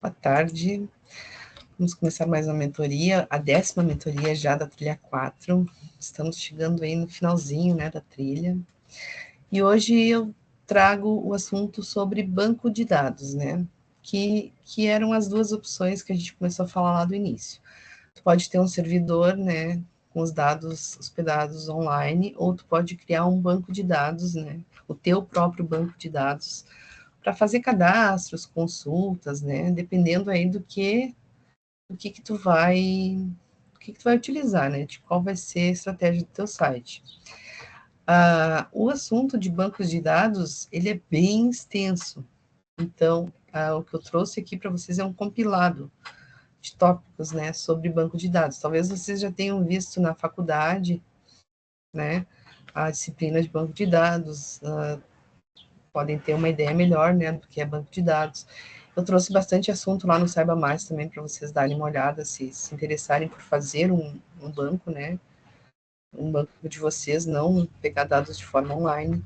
Boa tarde. Vamos começar mais uma mentoria, a 10ª mentoria já da trilha 4. Estamos chegando aí no finalzinho, né, da trilha. E hoje eu trago o assunto sobre banco de dados, né? Que eram as duas opções que a gente começou a falar lá do início. Tu pode ter um servidor, né, com os dados hospedados online, ou tu pode criar um banco de dados, né, o teu próprio banco de dados, para fazer cadastros, consultas, né, dependendo aí do que tu vai utilizar, né, de qual vai ser a estratégia do teu site. O assunto de bancos de dados, ele é bem extenso, então, o que eu trouxe aqui para vocês é um compilado de tópicos, né, sobre banco de dados. Talvez vocês já tenham visto na faculdade, né, a disciplina de banco de dados, podem ter uma ideia melhor, né, do que é banco de dados. Eu trouxe bastante assunto lá no Saiba Mais também, para vocês darem uma olhada, se interessarem por fazer um banco, né, um banco de vocês, não pegar dados de forma online.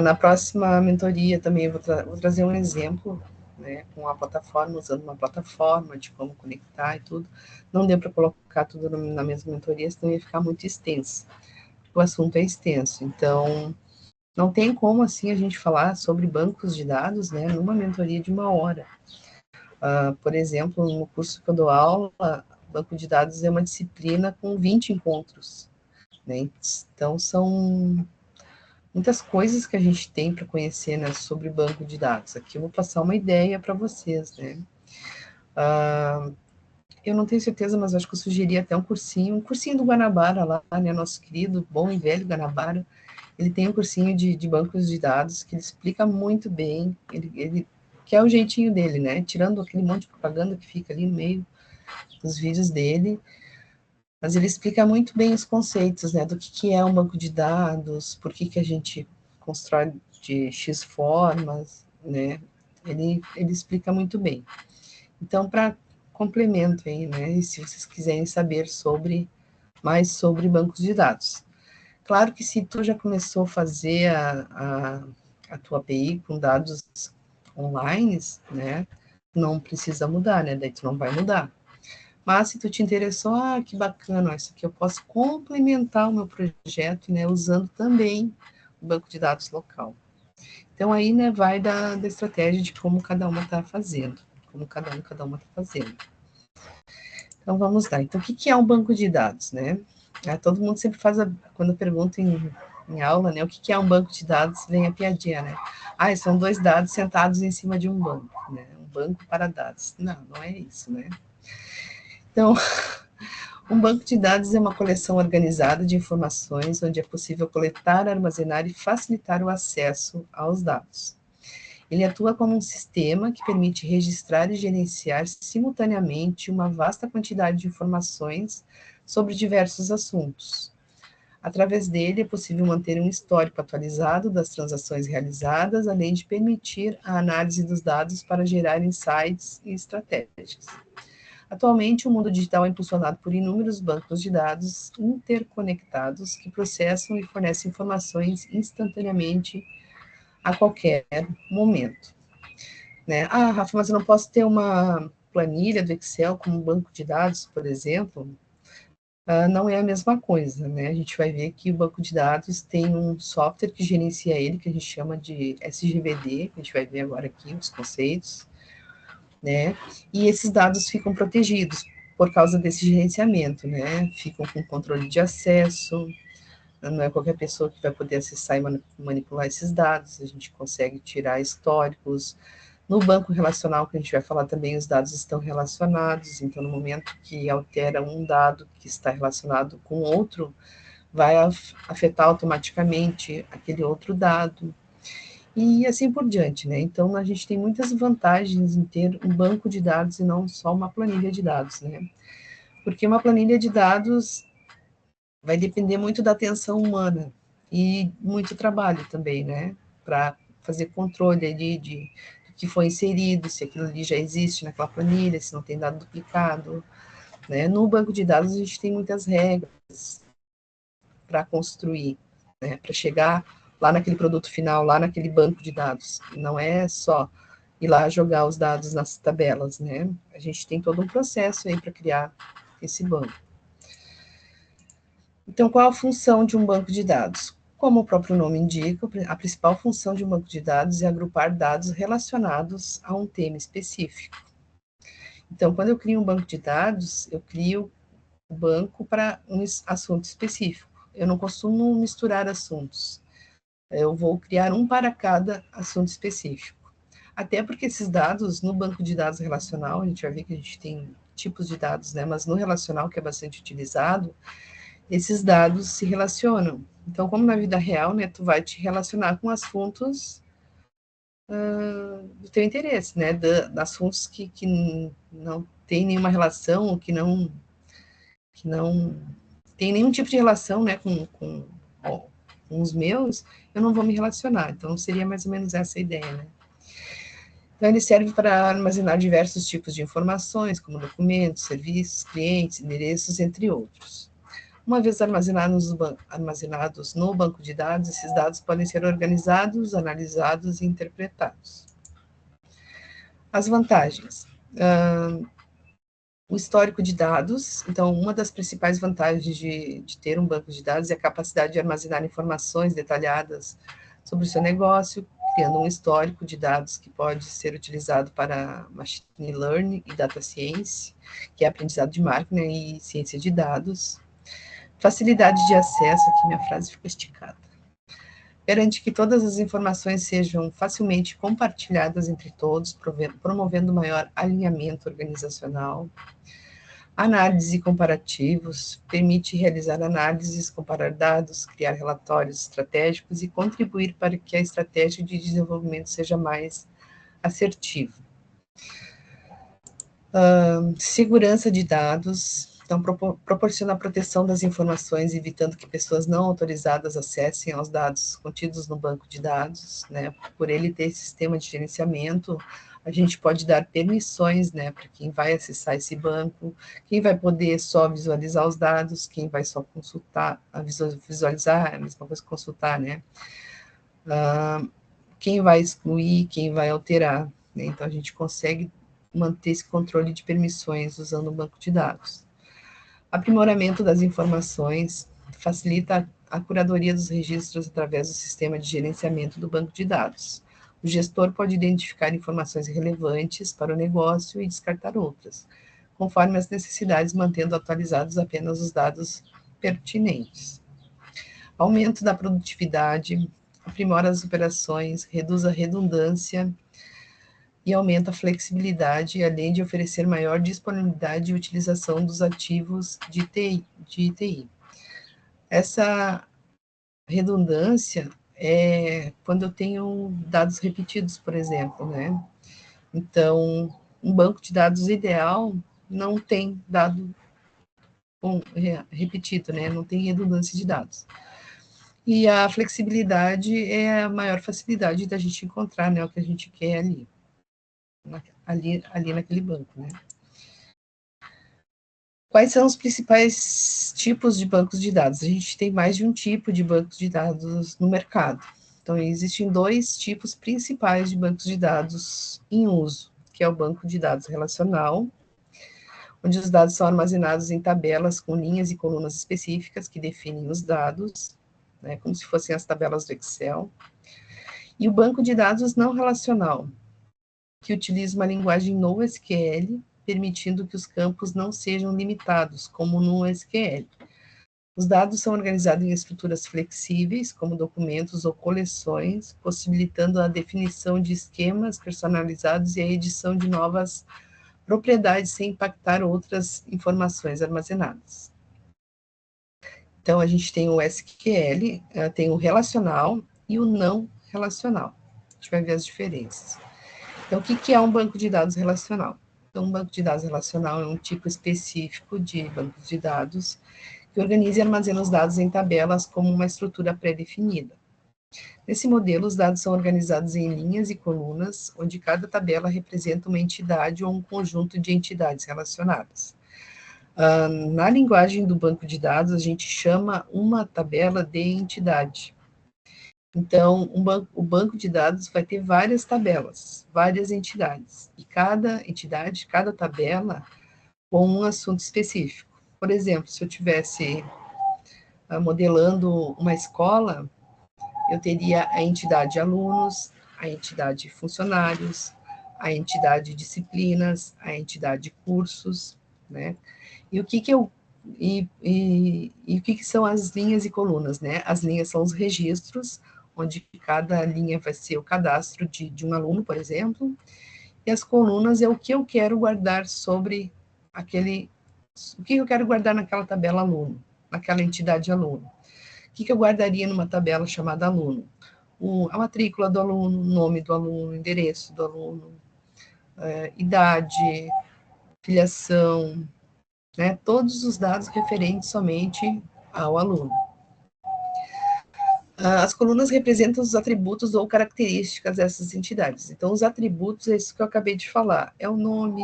Na próxima mentoria também eu vou trazer um exemplo, né, com a plataforma, usando uma plataforma, de como conectar e tudo. Não deu para colocar tudo na mesma mentoria, senão ia ficar muito extenso. O assunto é extenso, então não tem como, assim, a gente falar sobre bancos de dados, né, numa mentoria de 1 hora. Por exemplo, no curso que eu dou aula, banco de dados é uma disciplina com 20 encontros, né, então são muitas coisas que a gente tem para conhecer, né, sobre banco de dados. Aqui eu vou passar uma ideia para vocês, né. Eu não tenho certeza, mas acho que eu sugeri até um cursinho do Guanabara lá, né, nosso querido, bom e velho Guanabara. Ele tem um cursinho de bancos de dados que ele explica muito bem, ele que é o jeitinho dele, né, tirando aquele monte de propaganda que fica ali no meio dos vídeos dele, mas ele explica muito bem os conceitos, né, do que é um banco de dados, por que a gente constrói de X formas, né, ele explica muito bem. Então, para complemento aí, né, e se vocês quiserem saber mais sobre bancos de dados. Claro que se tu já começou a fazer a tua API com dados online, né, não precisa mudar, né, daí tu não vai mudar. Mas se tu te interessou, que bacana, isso aqui eu posso complementar o meu projeto, né, usando também o banco de dados local. Então aí, né, vai da estratégia de como cada uma está fazendo, como cada uma está fazendo. Então vamos lá. Então o que é um banco de dados, né? Todo mundo sempre faz, quando pergunta em aula, né, o que é um banco de dados, vem a piadinha, né? São 2 dados sentados em cima de um banco, né? Um banco para dados. Não, não é isso, né? Então, um banco de dados é uma coleção organizada de informações onde é possível coletar, armazenar e facilitar o acesso aos dados. Ele atua como um sistema que permite registrar e gerenciar simultaneamente uma vasta quantidade de informações sobre diversos assuntos. Através dele, é possível manter um histórico atualizado das transações realizadas, além de permitir a análise dos dados para gerar insights e estratégias. Atualmente, o mundo digital é impulsionado por inúmeros bancos de dados interconectados que processam e fornecem informações instantaneamente a qualquer momento, né? Rafa, mas eu não posso ter uma planilha do Excel como banco de dados, por exemplo? Não é a mesma coisa, né? A gente vai ver que o banco de dados tem um software que gerencia ele, que a gente chama de SGBD, a gente vai ver agora aqui os conceitos, né? E esses dados ficam protegidos por causa desse gerenciamento, né? Ficam com controle de acesso, não é qualquer pessoa que vai poder acessar e manipular esses dados, a gente consegue tirar históricos. No banco relacional, que a gente vai falar também, os dados estão relacionados, então no momento que altera um dado que está relacionado com outro, vai afetar automaticamente aquele outro dado, e assim por diante, né? Então a gente tem muitas vantagens em ter um banco de dados e não só uma planilha de dados, né? Porque uma planilha de dados vai depender muito da atenção humana e muito trabalho também, né? Para fazer controle ali do que foi inserido, se aquilo ali já existe naquela planilha, se não tem dado duplicado, né? No banco de dados a gente tem muitas regras para construir, né? Para chegar lá naquele produto final, lá naquele banco de dados. Não é só ir lá jogar os dados nas tabelas, né? A gente tem todo um processo aí para criar esse banco. Então, qual a função de um banco de dados? Como o próprio nome indica, a principal função de um banco de dados é agrupar dados relacionados a um tema específico. Então, quando eu crio um banco de dados, eu crio o banco para um assunto específico. Eu não costumo misturar assuntos. Eu vou criar um para cada assunto específico. Até porque esses dados, no banco de dados relacional, a gente vai ver que a gente tem tipos de dados, né? Mas no relacional, que é bastante utilizado, esses dados se relacionam. Então, como na vida real, né, tu vai te relacionar com assuntos do teu interesse, né? Assuntos que não tem nenhuma relação, que não tem nenhum tipo de relação, né, com os meus, eu não vou me relacionar. Então, seria mais ou menos essa a ideia, né? Então, ele serve para armazenar diversos tipos de informações, como documentos, serviços, clientes, endereços, entre outros. Uma vez armazenados no banco de dados, esses dados podem ser organizados, analisados e interpretados. As vantagens. O histórico de dados. Então, uma das principais vantagens de ter um banco de dados é a capacidade de armazenar informações detalhadas sobre o seu negócio, criando um histórico de dados que pode ser utilizado para machine learning e data science, que é aprendizado de máquina e ciência de dados. Facilidade de acesso, aqui minha frase ficou esticada. Garante que todas as informações sejam facilmente compartilhadas entre todos, promovendo maior alinhamento organizacional. Análise comparativos, permite realizar análises, comparar dados, criar relatórios estratégicos e contribuir para que a estratégia de desenvolvimento seja mais assertiva. Segurança de dados, então proporciona a proteção das informações, evitando que pessoas não autorizadas acessem aos dados contidos no banco de dados, né? Por ele ter sistema de gerenciamento, a gente pode dar permissões, né, para quem vai acessar esse banco, quem vai poder só visualizar os dados, quem vai só consultar, visualizar, é a mesma coisa que consultar, né? Quem vai excluir, quem vai alterar, né? Então, a gente consegue manter esse controle de permissões usando o banco de dados. Aprimoramento das informações facilita a curadoria dos registros através do sistema de gerenciamento do banco de dados. O gestor pode identificar informações relevantes para o negócio e descartar outras, conforme as necessidades, mantendo atualizados apenas os dados pertinentes. Aumento da produtividade, aprimora as operações, reduz a redundância e aumenta a flexibilidade, além de oferecer maior disponibilidade e utilização dos ativos de TI. Essa redundância é quando eu tenho dados repetidos, por exemplo, né? Então, um banco de dados ideal não tem dado repetido, né? Não tem redundância de dados. E a flexibilidade é a maior facilidade da gente encontrar, né, o que a gente quer ali naquele banco, né? Quais são os principais tipos de bancos de dados? A gente tem mais de um tipo de bancos de dados no mercado. Então, existem dois tipos principais de bancos de dados em uso, que é o banco de dados relacional, onde os dados são armazenados em tabelas com linhas e colunas específicas que definem os dados, né, como se fossem as tabelas do Excel. E o banco de dados não relacional, que utiliza uma linguagem NoSQL, permitindo que os campos não sejam limitados, como no SQL. Os dados são organizados em estruturas flexíveis, como documentos ou coleções, possibilitando a definição de esquemas personalizados e a edição de novas propriedades sem impactar outras informações armazenadas. Então, a gente tem o SQL, tem o relacional e o não relacional. A gente vai ver as diferenças. Então, o que é um banco de dados relacional? Então, um banco de dados relacional é um tipo específico de banco de dados que organiza e armazena os dados em tabelas como uma estrutura pré-definida. Nesse modelo, os dados são organizados em linhas e colunas, onde cada tabela representa uma entidade ou um conjunto de entidades relacionadas. Na linguagem do banco de dados, a gente chama uma tabela de entidade. Então, o banco de dados vai ter várias tabelas, várias entidades, e cada entidade, cada tabela, com um assunto específico. Por exemplo, se eu tivesse modelando uma escola, eu teria a entidade alunos, a entidade funcionários, a entidade disciplinas, a entidade cursos, né? E o que que eu e o que, que são as linhas e colunas, né? As linhas são os registros, onde cada linha vai ser o cadastro de um aluno, por exemplo, e as colunas é o que eu quero guardar sobre aquele, o que eu quero guardar naquela tabela aluno, naquela entidade aluno. O que eu guardaria numa tabela chamada aluno? A matrícula do aluno, o nome do aluno, o endereço do aluno, idade, filiação, né? Todos os dados referentes somente ao aluno. As colunas representam os atributos ou características dessas entidades. Então, os atributos é isso que eu acabei de falar: é o nome,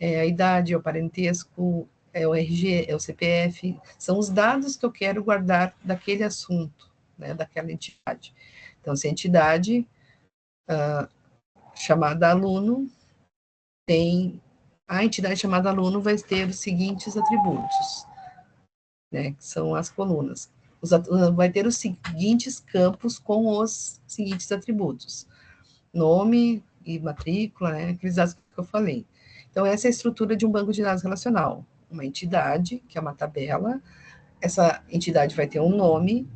é a idade, é o parentesco, é o RG, é o CPF, são os dados que eu quero guardar daquele assunto, né, daquela entidade. Então, se a entidade chamada aluno tem, a entidade chamada aluno vai ter os seguintes atributos, né, que são as colunas. Vai ter os seguintes campos com os seguintes atributos: nome e matrícula, né, aqueles dados que eu falei. Então, essa é a estrutura de um banco de dados relacional. Uma entidade, que é uma tabela, essa entidade vai ter um nome,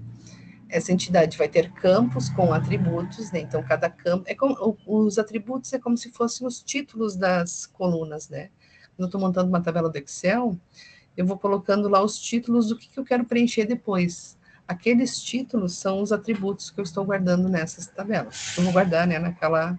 essa entidade vai ter campos com atributos, né? Então, cada campo. Os atributos é como se fossem os títulos das colunas, né? Quando eu estou montando uma tabela do Excel, eu vou colocando lá os títulos do que eu quero preencher depois. Aqueles títulos são os atributos que eu estou guardando nessas tabelas. Eu vou guardar, né, naquela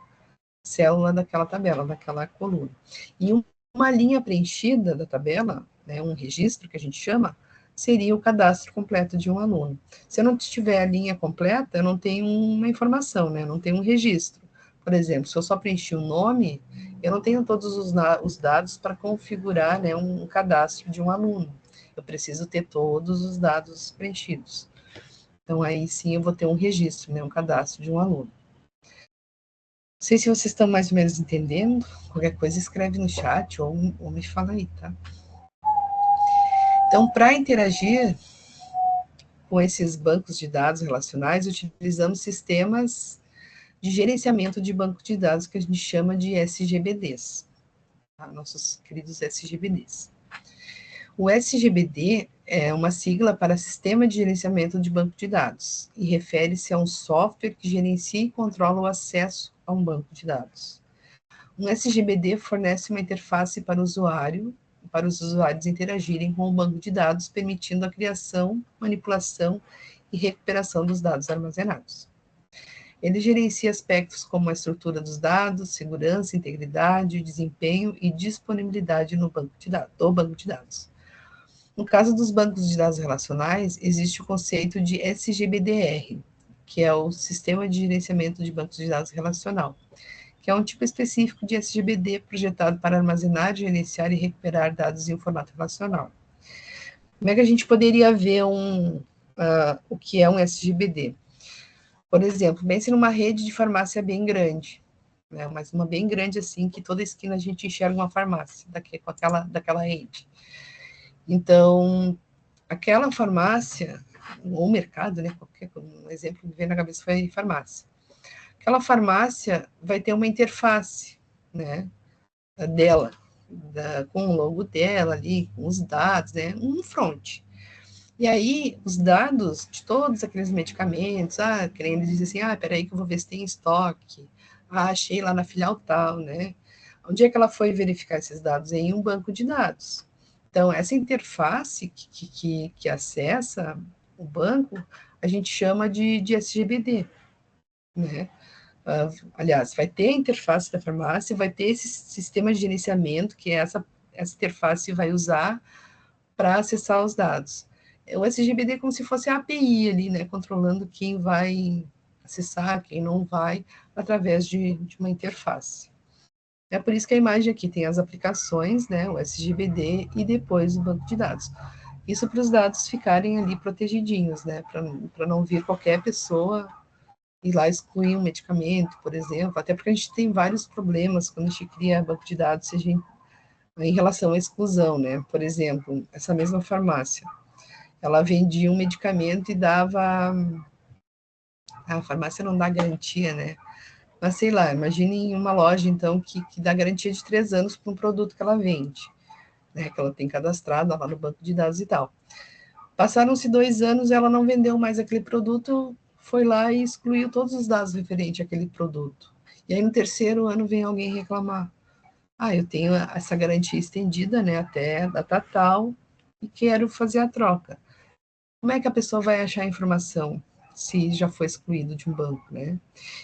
célula daquela tabela, daquela coluna. E uma linha preenchida da tabela, né, um registro que a gente chama, seria o cadastro completo de um aluno. Se eu não tiver a linha completa, eu não tenho uma informação, né, eu não tenho um registro. Por exemplo, se eu só preenchi o nome, eu não tenho todos os dados para configurar, né, um cadastro de um aluno. Eu preciso ter todos os dados preenchidos. Então, aí sim eu vou ter um registro, né, um cadastro de um aluno. Não sei se vocês estão mais ou menos entendendo. Qualquer coisa escreve no chat ou me fala aí, tá? Então, para interagir com esses bancos de dados relacionais, utilizamos sistemas de gerenciamento de banco de dados que a gente chama de SGBDs, tá? Nossos queridos SGBDs. O SGBD é uma sigla para Sistema de Gerenciamento de Banco de Dados e refere-se a um software que gerencia e controla o acesso a um banco de dados. Um SGBD fornece uma interface para o usuário, para os usuários interagirem com o banco de dados, permitindo a criação, manipulação e recuperação dos dados armazenados. Ele gerencia aspectos como a estrutura dos dados, segurança, integridade, desempenho e disponibilidade no banco de dados, do banco de dados. No caso dos bancos de dados relacionais, existe o conceito de SGBDR, que é o Sistema de Gerenciamento de Bancos de Dados Relacional, que é um tipo específico de SGBD projetado para armazenar, gerenciar e recuperar dados em formato relacional. Como é que a gente poderia ver o que é um SGBD? Por exemplo, pense numa rede de farmácia bem grande, né, mas uma bem grande assim, que toda esquina a gente enxerga uma farmácia daquela rede. Então, aquela farmácia, ou mercado, né, um exemplo que me veio na cabeça foi farmácia. Aquela farmácia vai ter uma interface, né, dela, com o logo dela ali, com os dados, né, um front. E aí, os dados de todos aqueles medicamentos, querendo dizer assim, peraí que eu vou ver se tem estoque, achei lá na filial tal, né? Onde é que ela foi verificar esses dados? Em um banco de dados. Então, essa interface que acessa o banco, a gente chama de SGBD, né? Aliás, vai ter a interface da farmácia, vai ter esse sistema de gerenciamento que essa interface vai usar para acessar os dados. O SGBD é como se fosse a API ali, né, controlando quem vai acessar, quem não vai, através de uma interface. É por isso que a imagem aqui tem as aplicações, né, o SGBD e depois o banco de dados. Isso para os dados ficarem ali protegidinhos, né, para não vir qualquer pessoa ir lá excluir um medicamento, por exemplo, até porque a gente tem vários problemas quando a gente cria banco de dados, seja em relação à exclusão, né? Por exemplo, essa mesma farmácia, ela vendia um medicamento e dava... A farmácia não dá garantia, né? Mas sei lá, imagine uma loja, então, que dá garantia de 3 anos para um produto que ela vende, né? Que ela tem cadastrado lá no banco de dados e tal. Passaram-se 2 anos, ela não vendeu mais aquele produto, foi lá e excluiu todos os dados referentes àquele produto. E aí, no terceiro ano, vem alguém reclamar. Ah, eu tenho essa garantia estendida, né, até a data tal, e quero fazer a troca. Como é que a pessoa vai achar a informação se já foi excluído de um banco, né?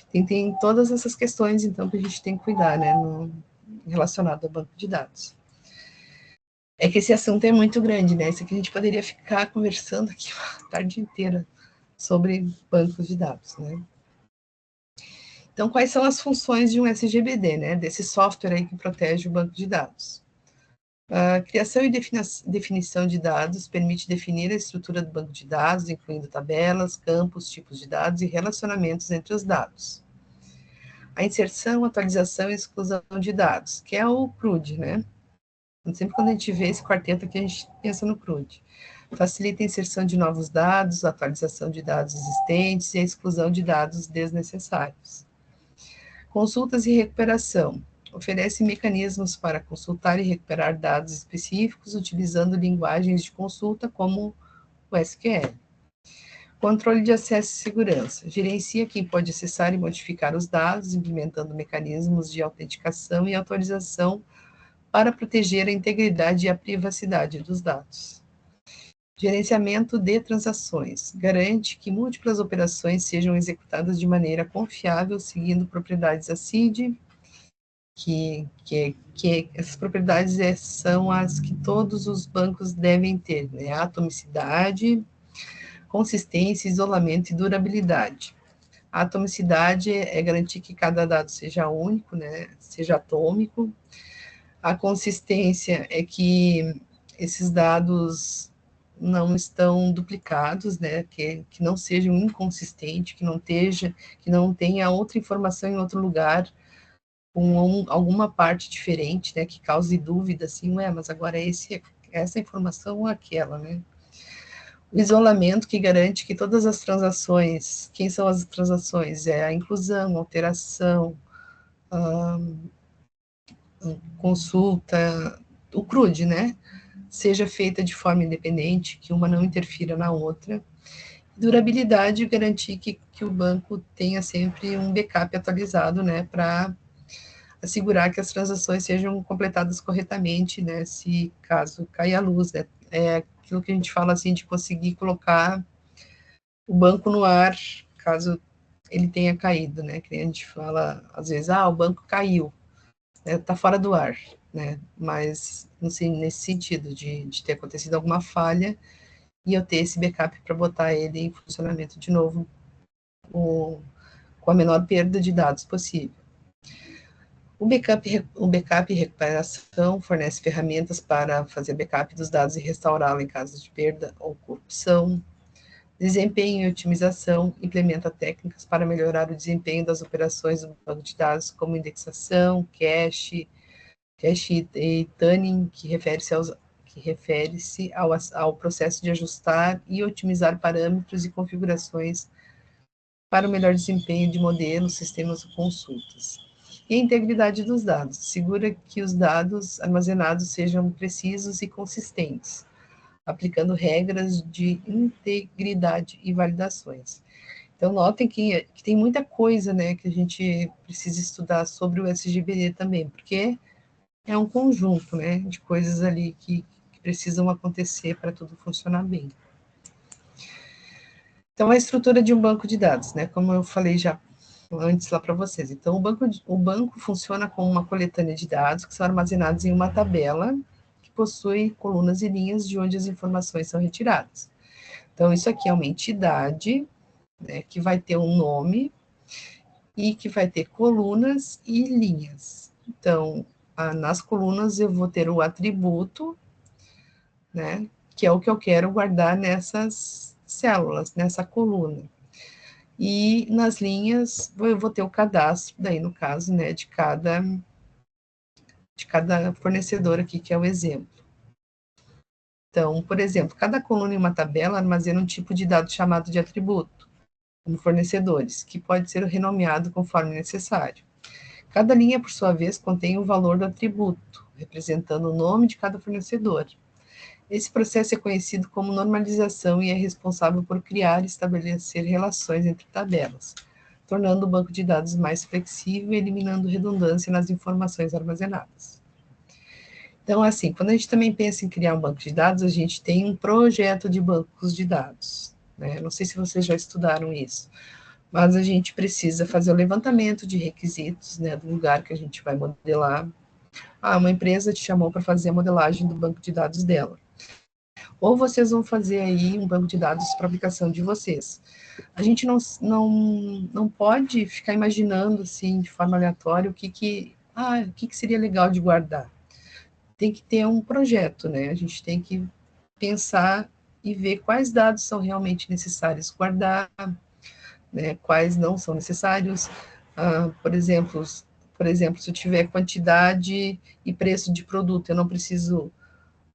Tem todas essas questões, então, que a gente tem que cuidar, né, relacionado ao banco de dados. É que esse assunto é muito grande, né? Isso aqui a gente poderia ficar conversando aqui a tarde inteira sobre bancos de dados, né? Então, quais são as funções de um SGBD, né? Desse software aí que protege o banco de dados? A criação e definição de dados permite definir a estrutura do banco de dados, incluindo tabelas, campos, tipos de dados e relacionamentos entre os dados. A inserção, atualização e exclusão de dados, que é o CRUD, né? Sempre quando a gente vê esse quarteto aqui, a gente pensa no CRUD. Facilita a inserção de novos dados, a atualização de dados existentes e a exclusão de dados desnecessários. Consultas e recuperação. Oferece mecanismos para consultar e recuperar dados específicos utilizando linguagens de consulta como o SQL. Controle de acesso e segurança. Gerencia quem pode acessar e modificar os dados, implementando mecanismos de autenticação e autorização para proteger a integridade e a privacidade dos dados. Gerenciamento de transações. Garante que múltiplas operações sejam executadas de maneira confiável, seguindo propriedades ACID, que essas propriedades são as que todos os bancos devem ter, né? Atomicidade, consistência, isolamento e durabilidade. A atomicidade é garantir que cada dado seja único, né? Seja atômico. A consistência é que esses dados não estão duplicados, né? Que não sejam inconsistentes, que não tenha outra informação em outro lugar com alguma parte diferente, né? Que cause dúvida, assim, mas agora essa informação ou aquela, né? O isolamento que garante que todas as transações, quem são as transações? É a inclusão, alteração, consulta, o CRUD, né? Seja feita de forma independente, que uma não interfira na outra. Durabilidade, garantir que o banco tenha sempre um backup atualizado, né? Para assegurar que as transações sejam completadas corretamente, né? Se caso caia a luz, né? É aquilo que a gente fala assim de conseguir colocar o banco no ar, caso ele tenha caído, né? Que a gente fala às vezes, o banco caiu, né? Tá fora do ar, né? Mas nesse sentido de ter acontecido alguma falha e eu ter esse backup para botar ele em funcionamento de novo com a menor perda de dados possível. O backup e recuperação fornece ferramentas para fazer backup dos dados e restaurá-lo em caso de perda ou corrupção. Desempenho e otimização implementa técnicas para melhorar o desempenho das operações do banco de dados, como indexação, cache e tuning, que refere-se ao processo de ajustar e otimizar parâmetros e configurações para o melhor desempenho de modelos, sistemas ou consultas. E a integridade dos dados, segura que os dados armazenados sejam precisos e consistentes, aplicando regras de integridade e validações. Então, notem que tem muita coisa, né, que a gente precisa estudar sobre o SGBD também, porque é um conjunto, né, de coisas ali que precisam acontecer para tudo funcionar bem. Então, a estrutura de um banco de dados, né, como eu falei já antes lá para vocês. Então, o banco funciona como uma coletânea de dados que são armazenados em uma tabela que possui colunas e linhas de onde as informações são retiradas. Então, isso aqui é uma entidade, né, que vai ter um nome e que vai ter colunas e linhas. Então, nas colunas eu vou ter o atributo, né, que é o que eu quero guardar nessas células, nessa coluna. E nas linhas, eu vou ter o cadastro, daí no caso, né, de cada fornecedor aqui, que é o exemplo. Então, por exemplo, cada coluna em uma tabela armazena um tipo de dado chamado de atributo, como fornecedores, que pode ser renomeado conforme necessário. Cada linha, por sua vez, contém o valor do atributo, representando o nome de cada fornecedor. Esse processo é conhecido como normalização e é responsável por criar e estabelecer relações entre tabelas, tornando o banco de dados mais flexível e eliminando redundância nas informações armazenadas. Então, assim, quando a gente também pensa em criar um banco de dados, a gente tem um projeto de bancos de dados, né? Não sei se vocês já estudaram isso, mas a gente precisa fazer o levantamento de requisitos, né, do lugar que a gente vai modelar. Ah, uma empresa te chamou para fazer a modelagem do banco de dados dela. Ou vocês vão fazer aí um banco de dados para aplicação de vocês. A gente não pode ficar imaginando, assim, de forma aleatória, o que seria legal de guardar. Tem que ter um projeto, né? A gente tem que pensar e ver quais dados são realmente necessários guardar, né? Quais não são necessários. Por exemplo, se eu tiver quantidade e preço de produto, eu não preciso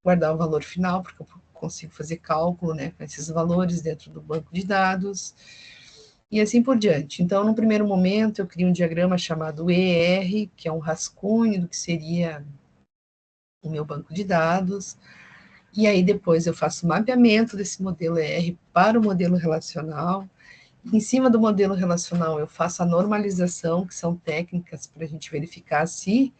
guardar o valor final, porque eu consigo fazer cálculo, né, com esses valores dentro do banco de dados, e assim por diante. Então, no primeiro momento, eu crio um diagrama chamado ER, que é um rascunho do que seria o meu banco de dados, e aí depois eu faço o mapeamento desse modelo ER para o modelo relacional. Em cima do modelo relacional, eu faço a normalização, que são técnicas para a gente verificar se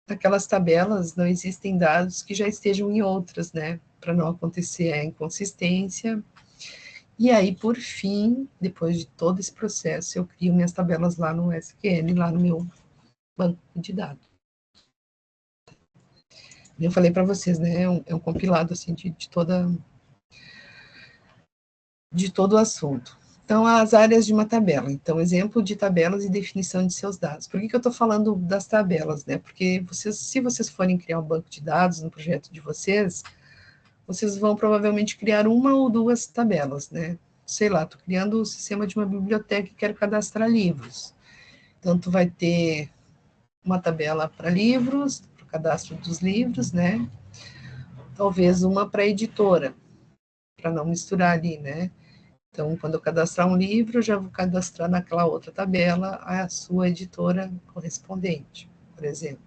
naquelas tabelas não existem dados que já estejam em outras, né? Para não acontecer a inconsistência. E aí, por fim, depois de todo esse processo, eu crio minhas tabelas lá no SQL, lá no meu banco de dados. Eu falei para vocês, né? É um compilado assim de todo o assunto. Então, as áreas de uma tabela. Então, exemplo de tabelas e definição de seus dados. Por que eu estou falando das tabelas, né? Porque se vocês forem criar um banco de dados no projeto de vocês vão provavelmente criar uma ou duas tabelas, né? Sei lá, estou criando o sistema de uma biblioteca e quero cadastrar livros. Então, tu vai ter uma tabela para livros, para o cadastro dos livros, né? Talvez uma para editora, para não misturar ali, né? Então, quando eu cadastrar um livro, eu já vou cadastrar naquela outra tabela a sua editora correspondente, por exemplo,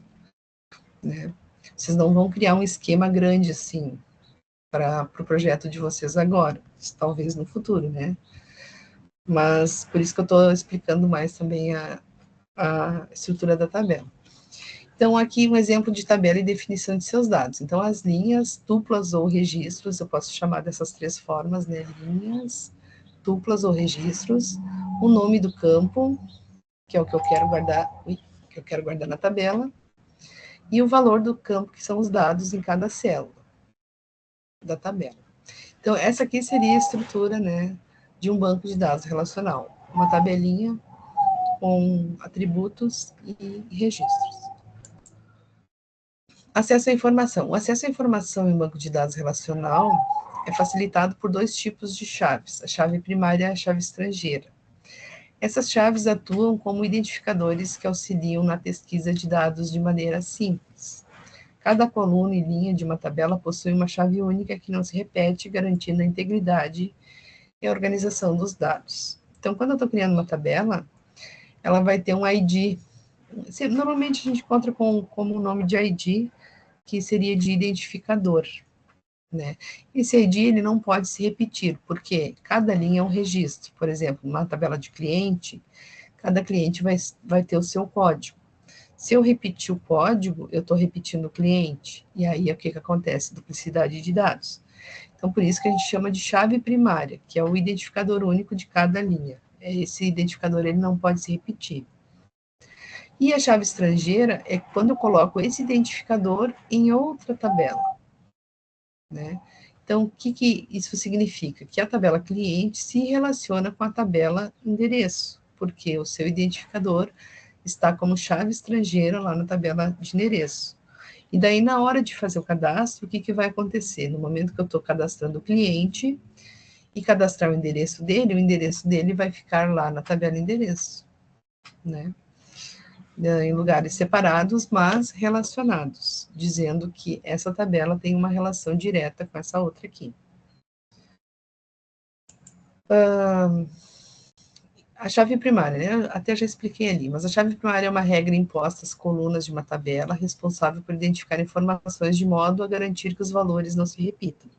né? Vocês não vão criar um esquema grande assim para o projeto de vocês agora, talvez no futuro, né? Mas por isso que eu estou explicando mais também a estrutura da tabela. Então, aqui um exemplo de tabela e definição de seus dados. Então, as linhas, duplas ou registros, eu posso chamar dessas três formas, né? Linhas, duplas ou registros, o nome do campo, que é o que eu quero guardar, na tabela, e o valor do campo, que são os dados em cada célula da tabela. Então, essa aqui seria a estrutura, né, de um banco de dados relacional. Uma tabelinha com atributos e registros. Acesso à informação. O acesso à informação em banco de dados relacional é facilitado por dois tipos de chaves, a chave primária e a chave estrangeira. Essas chaves atuam como identificadores que auxiliam na pesquisa de dados de maneira simples. Cada coluna e linha de uma tabela possui uma chave única que não se repete, garantindo a integridade e a organização dos dados. Então, quando eu estou criando uma tabela, ela vai ter um ID. Normalmente a gente encontra como o nome de ID, que seria de identificador, né? Esse ID ele não pode se repetir, porque cada linha é um registro. Por exemplo, numa tabela de cliente, cada cliente vai ter o seu código. Se eu repetir o código, eu estou repetindo o cliente. E aí, o que acontece? Duplicidade de dados. Então, por isso que a gente chama de chave primária, que é o identificador único de cada linha. Esse identificador ele não pode se repetir. E a chave estrangeira é quando eu coloco esse identificador em outra tabela, né? Então, o que isso significa? Que a tabela cliente se relaciona com a tabela endereço, porque o seu identificador está como chave estrangeira lá na tabela de endereço. E daí, na hora de fazer o cadastro, o que vai acontecer? No momento que eu estou cadastrando o cliente, e cadastrar o endereço dele vai ficar lá na tabela endereço, né? Em lugares separados, mas relacionados, dizendo que essa tabela tem uma relação direta com essa outra aqui. A chave primária, né? Até já expliquei ali, mas a chave primária é uma regra imposta às colunas de uma tabela, responsável por identificar informações de modo a garantir que os valores não se repitam.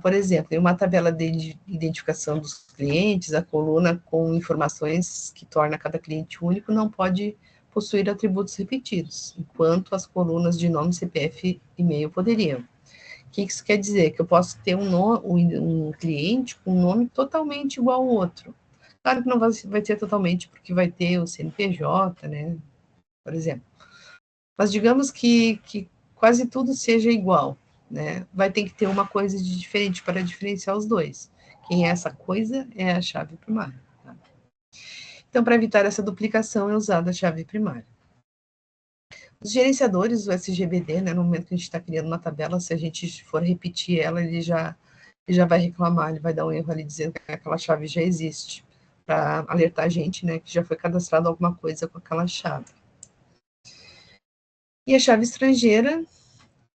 Por exemplo, em uma tabela de identificação dos clientes, a coluna com informações que torna cada cliente único não pode possuir atributos repetidos, enquanto as colunas de nome, CPF e e-mail poderiam. O que isso quer dizer? Que eu posso ter um cliente com um nome totalmente igual ao outro. Claro que não vai ter totalmente, porque vai ter o CNPJ, né? Por exemplo. Mas digamos que quase tudo seja igual, né? Vai ter que ter uma coisa de diferente para diferenciar os dois. Quem é essa coisa é a chave primária. Tá? Então, para evitar essa duplicação, é usada a chave primária. Os gerenciadores do SGBD, né, no momento que a gente está criando uma tabela, se a gente for repetir ela, ele já vai reclamar, ele vai dar um erro ali dizendo que aquela chave já existe, para alertar a gente, né, que já foi cadastrado alguma coisa com aquela chave. E a chave estrangeira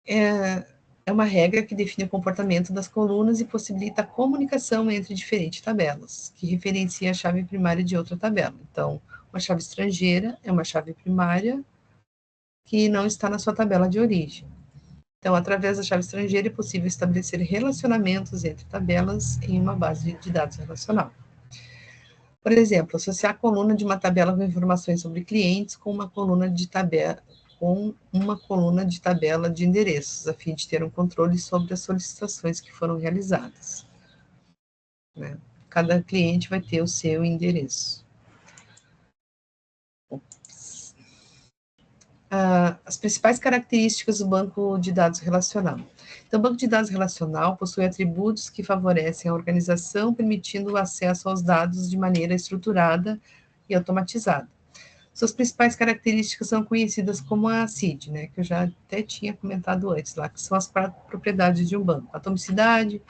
é uma regra que define o comportamento das colunas e possibilita a comunicação entre diferentes tabelas, que referencia a chave primária de outra tabela. Então, uma chave estrangeira é uma chave primária que não está na sua tabela de origem. Então, através da chave estrangeira é possível estabelecer relacionamentos entre tabelas em uma base de dados relacional. Por exemplo, associar a coluna de uma tabela com informações sobre clientes com uma coluna de tabela de endereços, a fim de ter um controle sobre as solicitações que foram realizadas. Né? Cada cliente vai ter o seu endereço. As principais características do banco de dados relacional. Então, o banco de dados relacional possui atributos que favorecem a organização, permitindo o acesso aos dados de maneira estruturada e automatizada. Suas principais características são conhecidas como a CID, né, que eu já até tinha comentado antes lá, que são as 4 propriedades de um banco: atomicidade,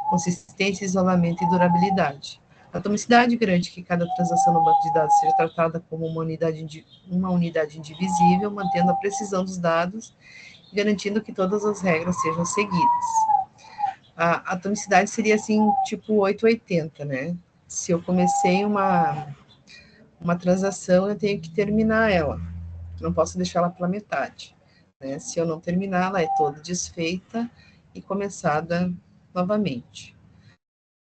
consistência, isolamento e durabilidade. A atomicidade garante que cada transação no banco de dados seja tratada como uma unidade indivisível, mantendo a precisão dos dados e garantindo que todas as regras sejam seguidas. A atomicidade seria assim, tipo 880, né? Se eu comecei uma transação, eu tenho que terminar ela. Não posso deixar ela pela metade. Né? Se eu não terminar, ela é toda desfeita e começada novamente.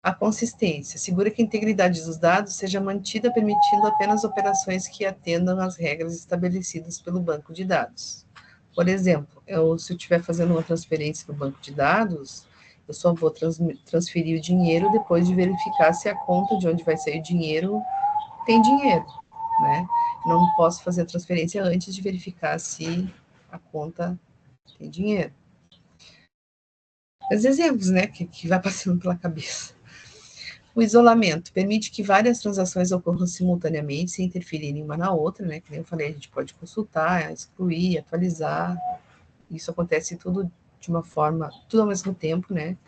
A consistência segura que a integridade dos dados seja mantida, permitindo apenas operações que atendam às regras estabelecidas pelo banco de dados. Por exemplo, se eu estiver fazendo uma transferência no banco de dados, eu só vou transferir o dinheiro depois de verificar se a conta de onde vai sair o dinheiro tem dinheiro, né? Não posso fazer a transferência antes de verificar se a conta tem dinheiro. Os exemplos, né, que vai passando pela cabeça. O isolamento permite que várias transações ocorram simultaneamente, sem interferirem uma na outra, né? Que nem eu falei, a gente pode consultar, excluir, atualizar. Isso acontece tudo de uma forma, tudo ao mesmo tempo, né?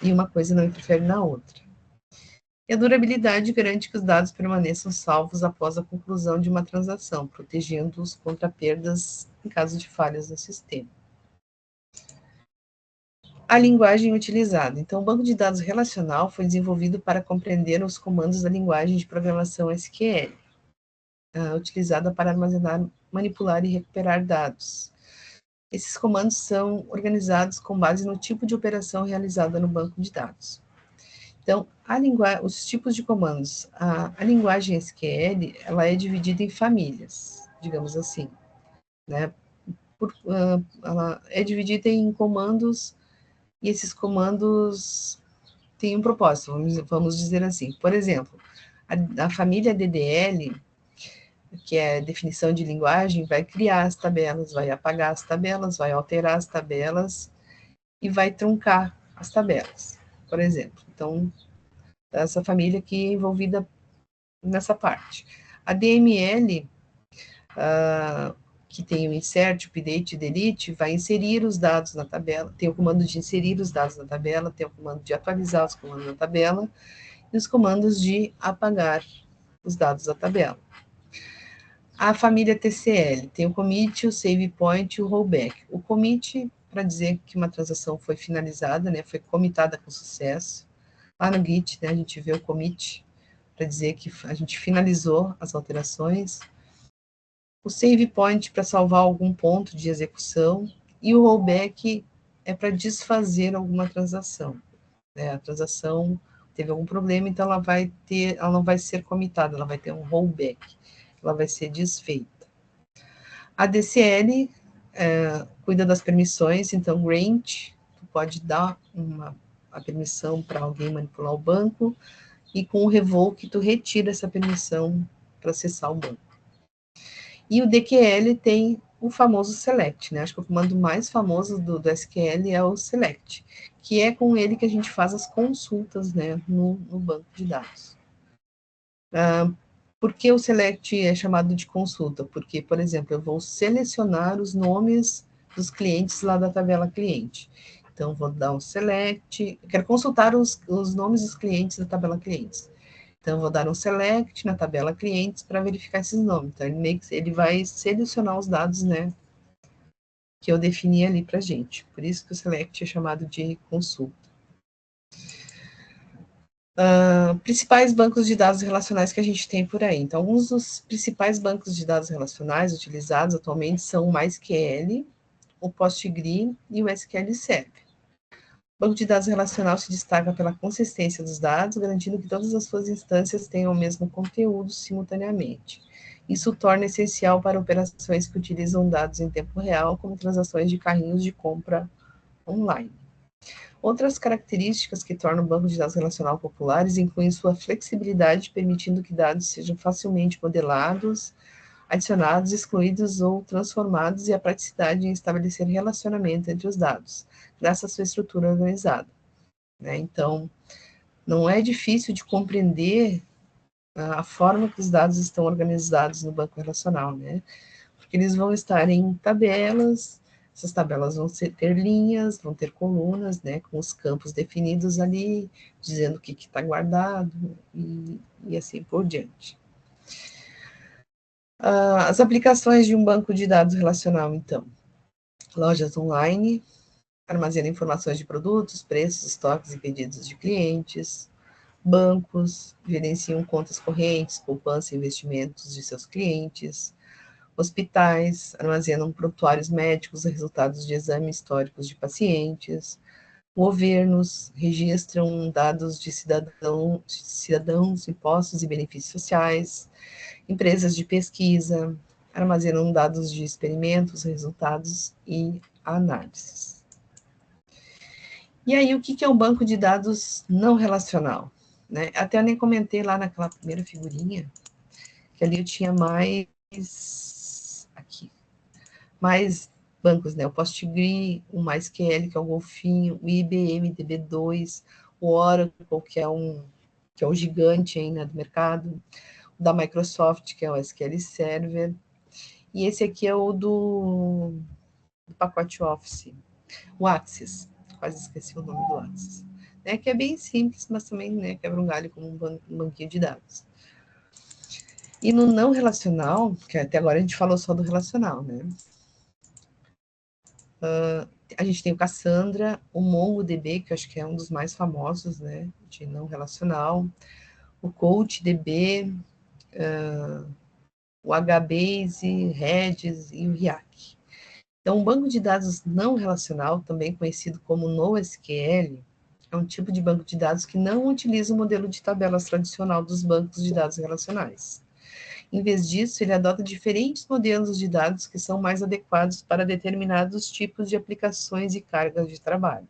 E uma coisa não interfere na outra. E a durabilidade garante que os dados permaneçam salvos após a conclusão de uma transação, protegendo-os contra perdas em caso de falhas no sistema. A linguagem utilizada. Então, o banco de dados relacional foi desenvolvido para compreender os comandos da linguagem de programação SQL, utilizada para armazenar, manipular e recuperar dados. Esses comandos são organizados com base no tipo de operação realizada no banco de dados. Então, os tipos de comandos. A linguagem SQL, ela é dividida em famílias, digamos assim, né? Ela é dividida em comandos, e esses comandos têm um propósito, vamos dizer assim. Por exemplo, a família DDL, que é definição de linguagem, vai criar as tabelas, vai apagar as tabelas, vai alterar as tabelas e vai truncar as tabelas, por exemplo. Então, essa família aqui é envolvida nessa parte. A DML, que tem o insert, update e delete, vai inserir os dados na tabela, tem o comando de inserir os dados na tabela, tem o comando de atualizar os comandos na tabela, e os comandos de apagar os dados da tabela. A família TCL tem o commit, o save point e o rollback. O commit, para dizer que uma transação foi finalizada, né, foi comitada com sucesso. Lá no Git, né, a gente vê o commit, para dizer que a gente finalizou as alterações. O save point para salvar algum ponto de execução. E o rollback é para desfazer alguma transação. Né? A transação teve algum problema, então ela não vai ser comitada, ela vai ter um rollback. Ela vai ser desfeita. A DCL cuida das permissões, então grant, tu pode dar a permissão para alguém manipular o banco, e com o revoke tu retira essa permissão para acessar o banco. E o DQL tem o famoso select, né? Acho que o comando mais famoso do SQL é o select, que é com ele que a gente faz as consultas, né, no banco de dados. Por que o select é chamado de consulta? Porque, por exemplo, eu vou selecionar os nomes dos clientes lá da tabela cliente. Então, vou dar um select, eu quero consultar os nomes dos clientes da tabela clientes. Então, vou dar um select na tabela clientes para verificar esses nomes. Então, ele vai selecionar os dados, né, que eu defini ali para a gente. Por isso que o select é chamado de consulta. Principais bancos de dados relacionais que a gente tem por aí. Então, alguns dos principais bancos de dados relacionais utilizados atualmente são o MySQL, o PostgreSQL e o SQL Server. O banco de dados relacional se destaca pela consistência dos dados, garantindo que todas as suas instâncias tenham o mesmo conteúdo simultaneamente. Isso torna essencial para operações que utilizam dados em tempo real, como transações de carrinhos de compra online. Outras características que tornam o banco de dados relacional populares incluem sua flexibilidade, permitindo que dados sejam facilmente modelados, adicionados, excluídos ou transformados, e a praticidade em estabelecer relacionamento entre os dados, graças à sua estrutura organizada. Né? Então, não é difícil de compreender a forma que os dados estão organizados no banco relacional, né? Porque eles vão estar em tabelas, essas tabelas vão ter linhas, vão ter colunas, né, com os campos definidos ali, dizendo o que está guardado, e assim por diante. As aplicações de um banco de dados relacional, então. Lojas online, armazena informações de produtos, preços, estoques e pedidos de clientes. Bancos, gerenciam contas correntes, poupança e investimentos de seus clientes. Hospitais, armazenam prontuários médicos e resultados de exames históricos de pacientes. Governos, registram dados de cidadãos, impostos e benefícios sociais. Empresas de pesquisa, armazenam dados de experimentos, resultados e análises. E aí, o que é um banco de dados não relacional? Né? Até eu nem comentei lá naquela primeira figurinha, que ali eu tinha mais bancos, né? O PostgreSQL, o MySQL, que é o golfinho, o IBM DB2, o Oracle, que é o gigante aí, né, do mercado, o da Microsoft, que é o SQL Server, e esse aqui é o do pacote Office, o Access, quase esqueci o nome do Access, né, que é bem simples, mas também, né, quebra um galho como um banquinho de dados. E no não relacional, que até agora a gente falou só do relacional, né, a gente tem o Cassandra, o MongoDB, que eu acho que é um dos mais famosos, né, de não relacional, o CoachDB, o HBase, Redis e o Riak. Então, um banco de dados não relacional, também conhecido como NoSQL, é um tipo de banco de dados que não utiliza o modelo de tabelas tradicional dos bancos de dados relacionais. Em vez disso, ele adota diferentes modelos de dados que são mais adequados para determinados tipos de aplicações e cargas de trabalho.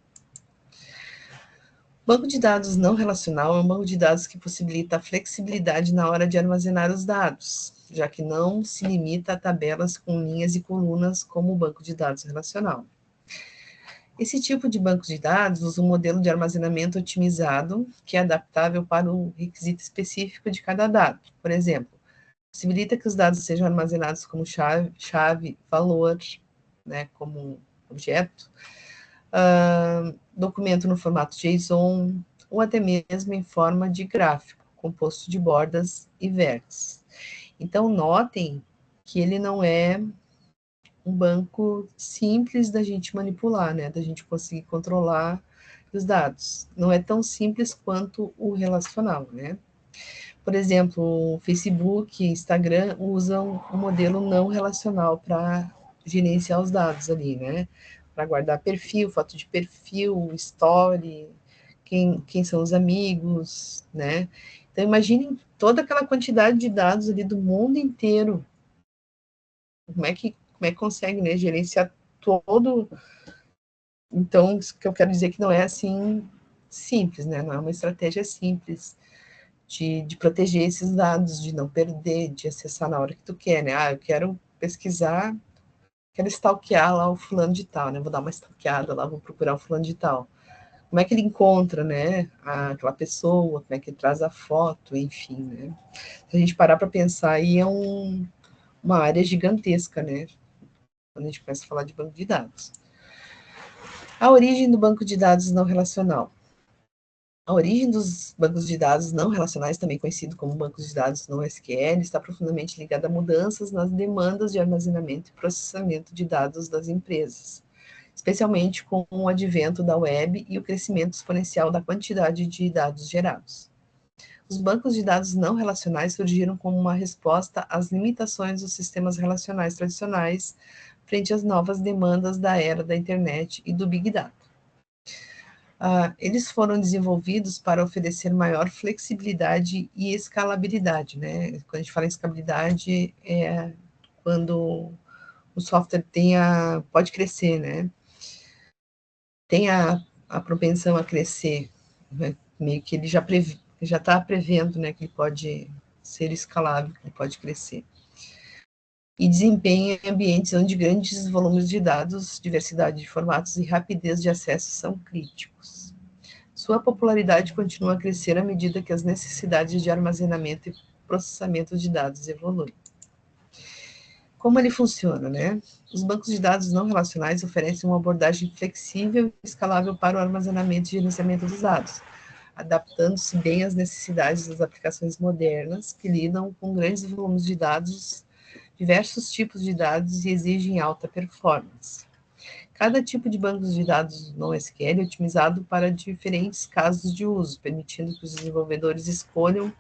Banco de dados não relacional é um banco de dados que possibilita a flexibilidade na hora de armazenar os dados, já que não se limita a tabelas com linhas e colunas como o banco de dados relacional. Esse tipo de banco de dados usa um modelo de armazenamento otimizado, que é adaptável para o requisito específico de cada dado. Por exemplo, Possibilita que os dados sejam armazenados como chave, valor, né, como objeto, documento no formato JSON, ou até mesmo em forma de gráfico, composto de bordas e vértices. Então, notem que ele não é um banco simples da gente manipular, né, da gente conseguir controlar os dados. Não é tão simples quanto o relacional, né? Por exemplo, o Facebook, Instagram usam um modelo não relacional para gerenciar os dados ali, né? Para guardar perfil, foto de perfil, story, quem são os amigos, né? Então, imaginem toda aquela quantidade de dados ali do mundo inteiro. Como é que consegue, né, gerenciar todo. Então, isso que eu quero dizer que não é assim simples, né? Não é uma estratégia simples de proteger esses dados, de não perder, de acessar na hora que tu quer, né? Ah, eu quero pesquisar, quero stalkear lá o fulano de tal, né? Vou dar uma stalkeada lá, vou procurar o fulano de tal. Como é que ele encontra, né, aquela pessoa, como é que ele traz a foto, enfim, né? Se a gente parar para pensar, aí é uma área gigantesca, né? Quando a gente começa a falar de banco de dados. A origem do banco de dados não relacional. A origem dos bancos de dados não relacionais, também conhecido como bancos de dados NoSQL, está profundamente ligada a mudanças nas demandas de armazenamento e processamento de dados das empresas, especialmente com o advento da web e o crescimento exponencial da quantidade de dados gerados. Os bancos de dados não relacionais surgiram como uma resposta às limitações dos sistemas relacionais tradicionais frente às novas demandas da era da internet e do Big Data. Eles foram desenvolvidos para oferecer maior flexibilidade e escalabilidade, né? Quando a gente fala em escalabilidade, é quando o software pode crescer, né? Tem a propensão a crescer, né? Meio que ele já está prevendo, né, que ele pode ser escalável, que ele pode crescer. E desempenha em ambientes onde grandes volumes de dados, diversidade de formatos e rapidez de acesso são críticos. Sua popularidade continua a crescer à medida que as necessidades de armazenamento e processamento de dados evoluem. Como ele funciona, né? Os bancos de dados não relacionais oferecem uma abordagem flexível e escalável para o armazenamento e gerenciamento dos dados, adaptando-se bem às necessidades das aplicações modernas que lidam com grandes volumes de dados, diversos tipos de dados e exigem alta performance. Cada tipo de banco de dados NoSQL é otimizado para diferentes casos de uso, permitindo que os desenvolvedores escolham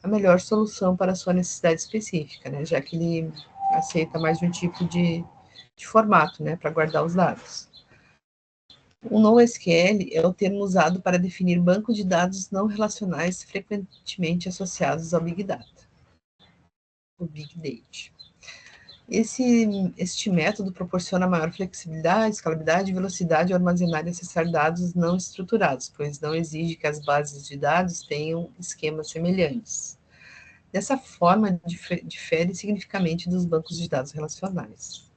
a melhor solução para a sua necessidade específica, né? Já que ele aceita mais de um tipo de formato, né, para guardar os dados. O NoSQL é o termo usado para definir banco de dados não relacionais frequentemente associados ao Big Data, o Big Data. Este método proporciona maior flexibilidade, escalabilidade e velocidade ao armazenar e acessar dados não estruturados, pois não exige que as bases de dados tenham esquemas semelhantes. Dessa forma, difere significativamente dos bancos de dados relacionais.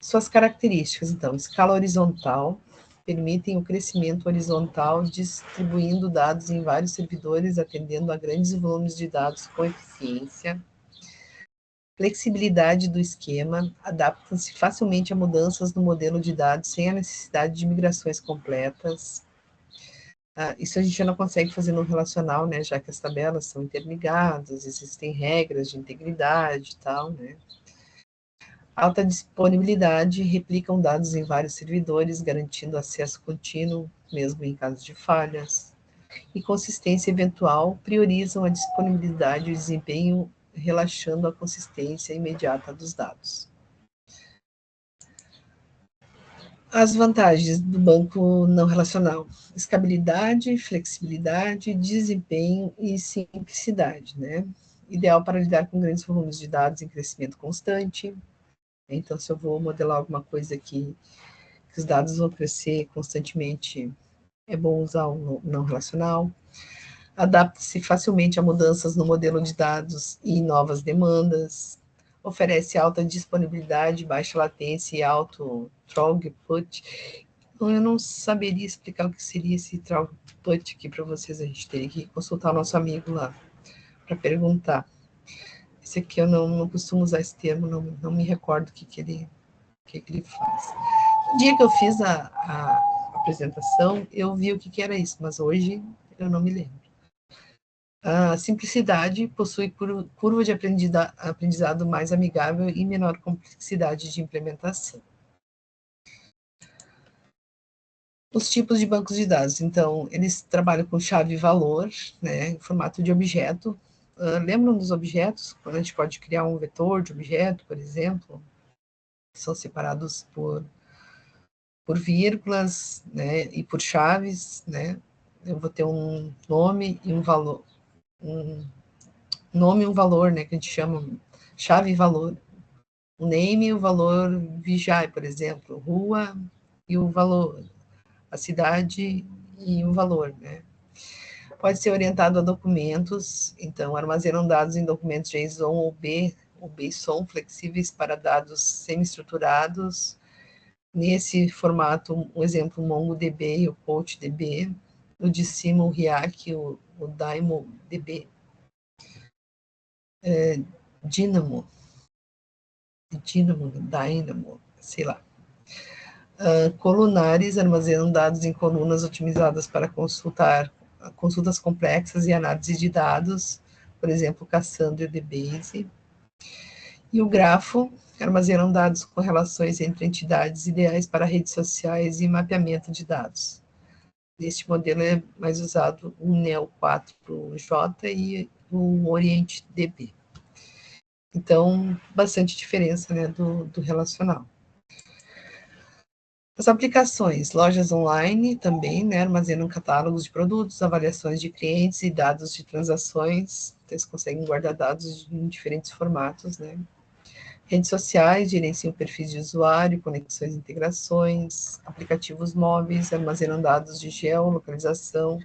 Suas características, então, escala horizontal, permitem o crescimento horizontal, distribuindo dados em vários servidores, atendendo a grandes volumes de dados com eficiência. Flexibilidade do esquema, adaptam-se facilmente a mudanças no modelo de dados sem a necessidade de migrações completas. Isso a gente já não consegue fazer no relacional, né, já que as tabelas são interligadas, existem regras de integridade e tal, né. Alta disponibilidade, replicam dados em vários servidores, garantindo acesso contínuo, mesmo em caso de falhas. E consistência eventual, priorizam a disponibilidade e o desempenho, relaxando a consistência imediata dos dados. As vantagens do banco não relacional: escalabilidade, flexibilidade, desempenho e simplicidade, né? Ideal para lidar com grandes volumes de dados em crescimento constante. Então, se eu vou modelar alguma coisa que os dados vão crescer constantemente, é bom usar o não relacional. Adapta-se facilmente a mudanças no modelo de dados e novas demandas. Oferece alta disponibilidade, baixa latência e alto throughput. Então, eu não saberia explicar o que seria esse throughput aqui para vocês, a gente teria que consultar o nosso amigo lá para perguntar. Esse aqui eu não costumo usar esse termo, não me recordo o que ele faz. No dia que eu fiz a apresentação, eu vi o que era isso, mas hoje eu não me lembro. A simplicidade possui curva de aprendizado mais amigável e menor complexidade de implementação. Os tipos de bancos de dados, então, eles trabalham com chave e valor, né, em formato de objeto. Lembram dos objetos? Quando a gente pode criar um vetor de objeto, por exemplo, que são separados por vírgulas, né, e por chaves, né? Eu vou ter um nome e um valor, um nome e um valor, né, que a gente chama chave e valor. O name e o valor Vijay, por exemplo, rua e o valor, a cidade e o valor, né? Pode ser orientado a documentos, então armazenam dados em documentos JSON ou BSON flexíveis para dados semi-estruturados. Nesse formato, um exemplo, o MongoDB e o CouchDB, o de cima o Riak, o DynamoDB, Dynamo, sei lá. Colunares armazenam dados em colunas otimizadas para consultas complexas e análise de dados, por exemplo, Cassandra DBase. E o grafo armazenam dados com relações entre entidades ideais para redes sociais e mapeamento de dados. Neste modelo é mais usado o Neo 4J e o OrientDB. Então, bastante diferença, né, do relacional. As aplicações, lojas online também, né, armazenam catálogos de produtos, avaliações de clientes e dados de transações. Então, eles conseguem guardar dados em diferentes formatos, né. Redes sociais gerenciam perfis de usuário, conexões e integrações. Aplicativos móveis armazenam dados de geolocalização,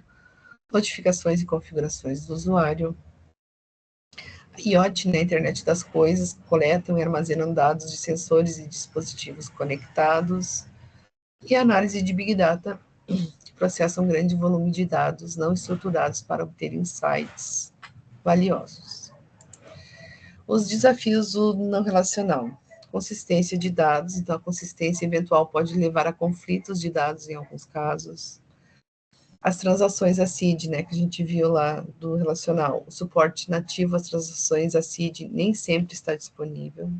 notificações e configurações do usuário. IoT, né, Internet das Coisas, coletam e armazenam dados de sensores e dispositivos conectados. E análise de Big Data, que processa um grande volume de dados não estruturados para obter insights valiosos. Os desafios do não relacional. Consistência de dados, então a consistência eventual pode levar a conflitos de dados em alguns casos. As transações ACID, né, que a gente viu lá do relacional, o suporte nativo às transações ACID nem sempre está disponível.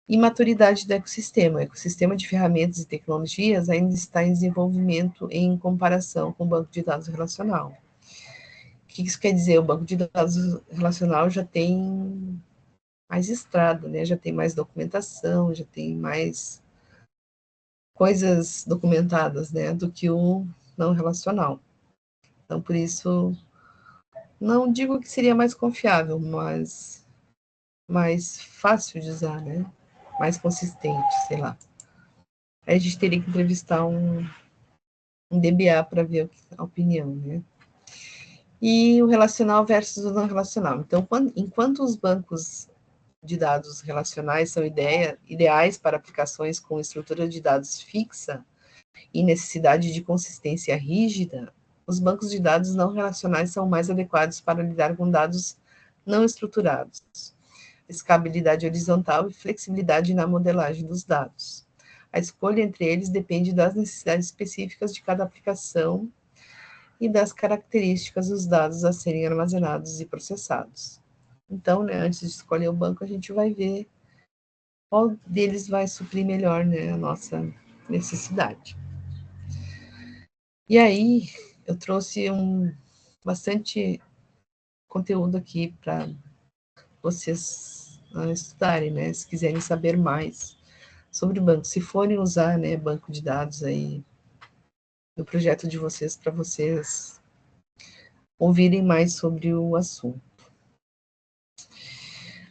E maturidade do ecossistema. O ecossistema de ferramentas e tecnologias ainda está em desenvolvimento em comparação com o banco de dados relacional. O que isso quer dizer? O banco de dados relacional já tem mais estrada, né? Já tem mais documentação, já tem mais coisas documentadas, né, do que o não relacional. Então, por isso, não digo que seria mais confiável, mas mais fácil de usar, né? Mais consistente, sei lá. Aí a gente teria que entrevistar um DBA para ver a opinião, né? E o relacional versus o não relacional. Então, enquanto os bancos de dados relacionais são ideais para aplicações com estrutura de dados fixa e necessidade de consistência rígida, os bancos de dados não relacionais são mais adequados para lidar com dados não estruturados, escalabilidade horizontal e flexibilidade na modelagem dos dados. A escolha entre eles depende das necessidades específicas de cada aplicação e das características dos dados a serem armazenados e processados. Então, né, antes de escolher o banco, a gente vai ver qual deles vai suprir melhor, né, a nossa necessidade. E aí, eu trouxe bastante conteúdo aqui para vocês estudarem, né, se quiserem saber mais sobre banco, se forem usar, né, banco de dados aí no projeto de vocês, para vocês ouvirem mais sobre o assunto.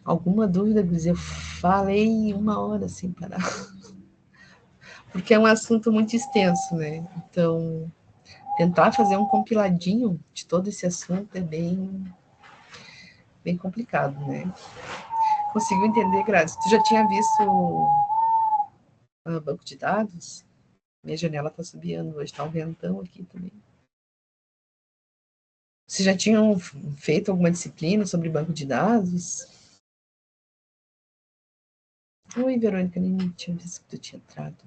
Alguma dúvida, Gris? Eu falei 1 hora sem parar. Porque é um assunto muito extenso, né? Então, tentar fazer um compiladinho de todo esse assunto é bem complicado, né? Conseguiu entender, Grazi? Tu já tinha visto o banco de dados? Minha janela está subindo hoje, está um ventão aqui também. Vocês já tinham feito alguma disciplina sobre banco de dados? Oi, Verônica, nem tinha visto que tu tinha entrado.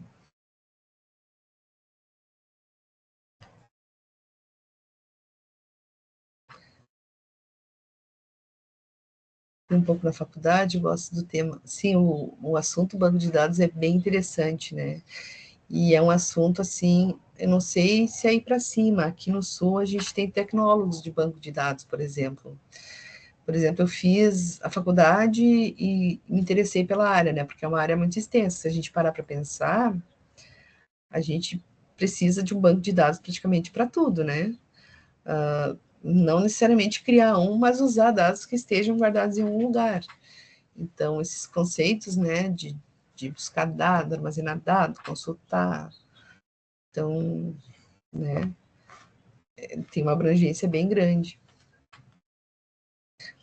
Um pouco na faculdade, gosto do tema. Sim, o assunto banco de dados é bem interessante, né? E é um assunto assim, eu não sei se é aí para cima. Aqui no Sul a gente tem tecnólogos de banco de dados, por exemplo. Por exemplo, eu fiz a faculdade e me interessei pela área, né? Porque é uma área muito extensa. Se a gente parar para pensar, a gente precisa de um banco de dados praticamente para tudo, né? Não necessariamente criar um, mas usar dados que estejam guardados em um lugar. Então, esses conceitos, né, de buscar dados, armazenar dados, consultar, então, né, tem uma abrangência bem grande.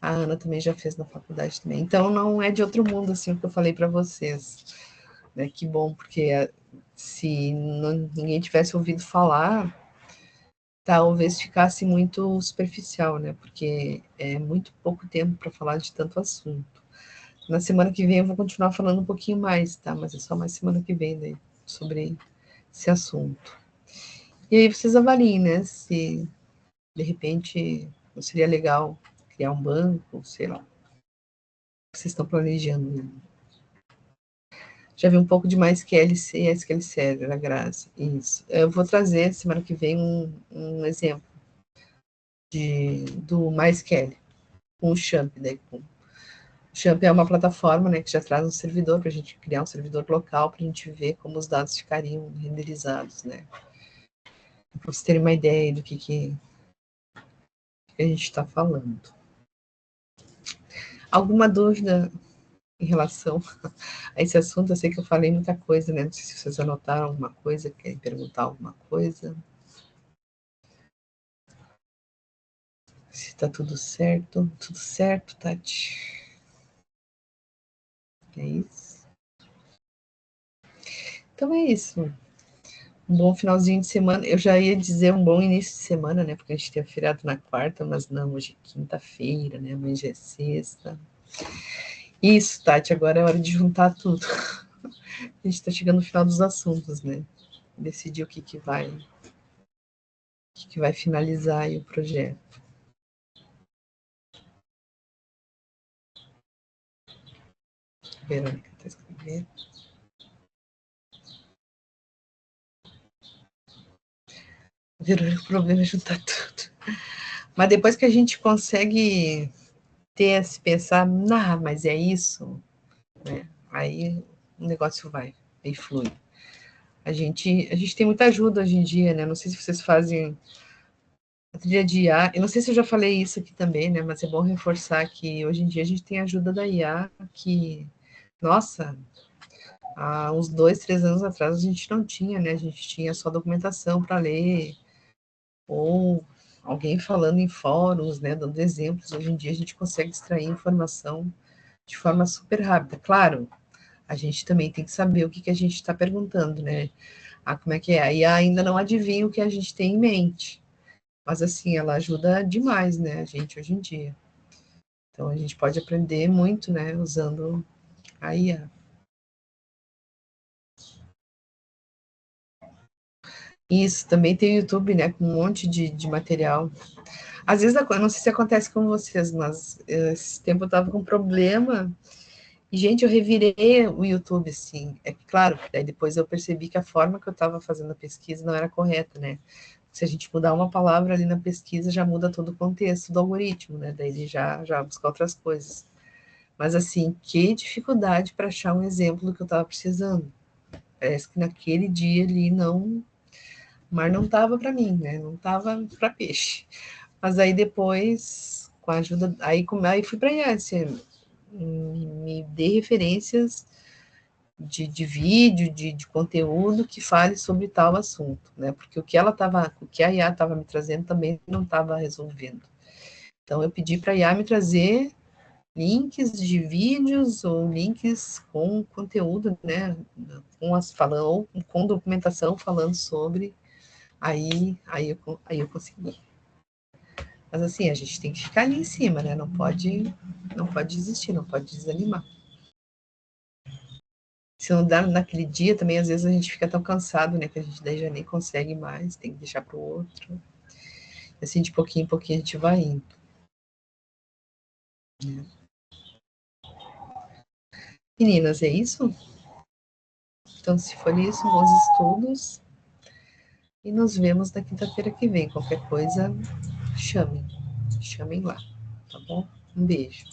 A Ana também já fez na faculdade também. Então, não é de outro mundo, assim, o que eu falei para vocês. Né? Que bom, porque se ninguém tivesse ouvido falar, talvez ficasse muito superficial, né? Porque é muito pouco tempo para falar de tanto assunto. Na semana que vem eu vou continuar falando um pouquinho mais, tá? Mas é só mais semana que vem daí, sobre esse assunto. E aí vocês avaliem, né? Se de repente não seria legal criar um banco, sei lá. Vocês estão planejando, né? Já vi um pouco de MySQL e SQL Server, a Graça. Isso. Eu vou trazer semana que vem um exemplo do MySQL com o Champ. Daí, o Champ é uma plataforma, né, que já traz um servidor para a gente criar um servidor local para a gente ver como os dados ficariam renderizados, né? Para vocês terem uma ideia do que a gente está falando. Alguma dúvida em relação a esse assunto? Eu sei que eu falei muita coisa, né? Não sei se vocês anotaram alguma coisa, querem perguntar alguma coisa. Se tá tudo certo. Tudo certo, Tati? É isso? Então é isso. Um bom finalzinho de semana. Eu já ia dizer um bom início de semana, né? Porque a gente tem feriado na quarta, mas não, hoje é quinta-feira, né? Amanhã já é sexta. Isso, Tati, agora é hora de juntar tudo. A gente tá chegando no final dos assuntos, né? Decidir o que vai finalizar aí o projeto. Verônica tá escrevendo. Verônica, o problema é juntar tudo. Mas depois que a gente consegue ter esse pensar, mas é isso, né? Aí o negócio vai, aí flui. A gente tem muita ajuda hoje em dia, né? Não sei se vocês fazem a trilha de IA. Eu não sei se eu já falei isso aqui também, né? Mas é bom reforçar que hoje em dia a gente tem ajuda da IA que, nossa, há uns 2, 3 anos atrás a gente não tinha, né? A gente tinha só documentação para ler, ou alguém falando em fóruns, né? Dando exemplos. Hoje em dia a gente consegue extrair informação de forma super rápida. Claro, a gente também tem que saber o que a gente está perguntando, né? Como é que é? A IA ainda não adivinha o que a gente tem em mente. Mas, assim, ela ajuda demais, né, a gente hoje em dia. Então, a gente pode aprender muito, né, usando a IA. Isso, também tem o YouTube, né, com um monte de material. Às vezes, eu não sei se acontece com vocês, mas esse tempo eu tava com um problema. E, gente, eu revirei o YouTube, assim. É claro, daí depois eu percebi que a forma que eu estava fazendo a pesquisa não era correta, né? Se a gente mudar uma palavra ali na pesquisa, já muda todo o contexto do algoritmo, né? Daí ele já busca outras coisas. Mas, assim, que dificuldade para achar um exemplo do que eu estava precisando. Parece que naquele dia ali não. O mar não estava para mim, né? Não estava para peixe. Mas aí depois, com a ajuda. Aí fui para a assim, me dê referências de vídeo, de conteúdo que fale sobre tal assunto, né? Porque o que a IA estava me trazendo também não estava resolvendo. Então eu pedi para a IA me trazer links de vídeos ou links com conteúdo, né? Ou com documentação falando sobre. Aí eu consegui. Mas assim, a gente tem que ficar ali em cima, né? Não pode desistir, não pode desanimar. Se não dá naquele dia, também às vezes a gente fica tão cansado, né? Que a gente daí já nem consegue mais, tem que deixar para o outro. Assim, de pouquinho em pouquinho a gente vai indo. Né? Meninas, é isso? Então, se for isso, bons estudos. E nos vemos na quinta-feira que vem. Qualquer coisa, chamem. Chamem lá, tá bom? Um beijo.